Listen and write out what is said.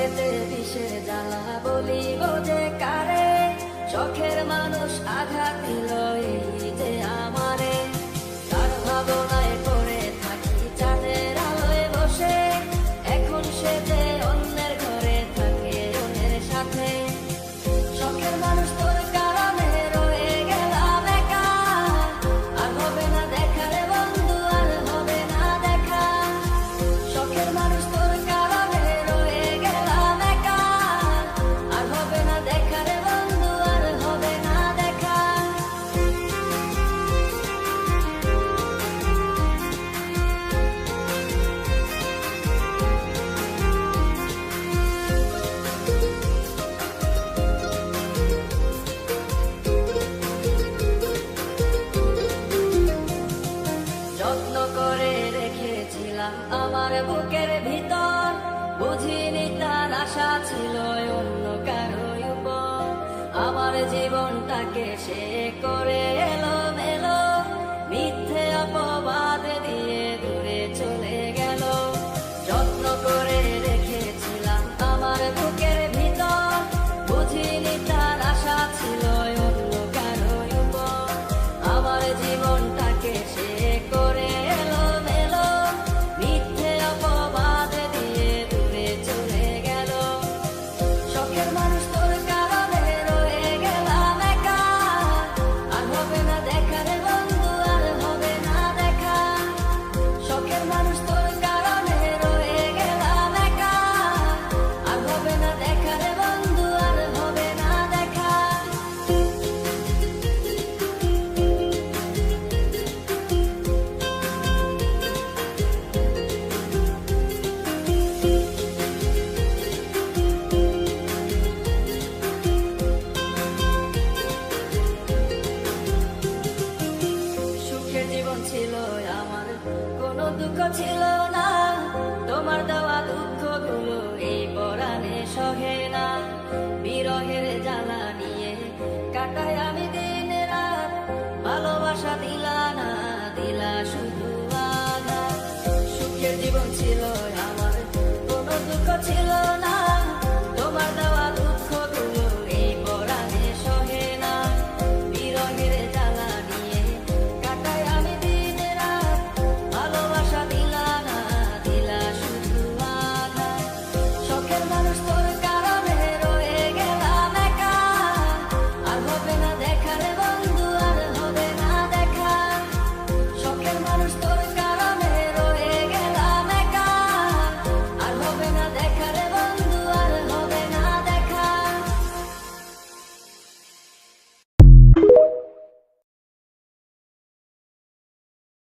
পেতে বিষের জ্বালা বলিব যে কারে, শখের মানুষ আঘাত দিল এই যে আমারে। তার ভাবনায় পড়ে থাকি চাঁদের আলোয় বসে, এখন সে যে অন্যের ঘরে থাকে অন্যের সাথে। শখের মানুষ তোর কারণে রয়ে গেলাম একা, আর হবে না দেখা রে বন্ধু, আর হবে না দেখা। শখের মানুষ তোর কারণে রয়ে গেলাম একা, আর হবে না দেখা রে বন্ধু, আর হবে না দেখা। যত্ন করে রেখেছিলাম আমার বুকের ভিতর, বুঝিনি তার আশা ছিল অন্য কারো উপর। আমার জীবনটাকে সে করে এলো মেলো, মিথ্যে অপবাদ দিয়ে দূরে চলে গেল। যত্ন করে রেখেছিলাম আমার বুকের ভিতর, বুঝিনি তার আশা ছিল অন্য কারো উপর। আমার জীবনটাকে সে করে এলো মেলো, মিথ্যে অপবাদ দিয়ে দূরে চলে গেল। শখের মানুষ তোর কারণে রয়ে গেলাম একা, আর হবে না দেখা রে বন্ধু, আর হবে না দেখা। শখের মানুষ তোর কারণে রয়ে গেলাম একা, আর হবে না দেখা রে বন্ধু, আর হবে না দেখা। সুখের জীবন ছিল আমার, কোনো দুঃখ ছিল না। তোমার দেওয়া দুঃখগুলো এই পরাণে সহে না। বিরহের জ্বালা নিয়ে কাটাই আমি দিন রাত, ভালোবাসা দিলা না, দিলা শুধু আঘাত। সুখের জীবন ছিল আমার, কোনো দুঃখ ছিল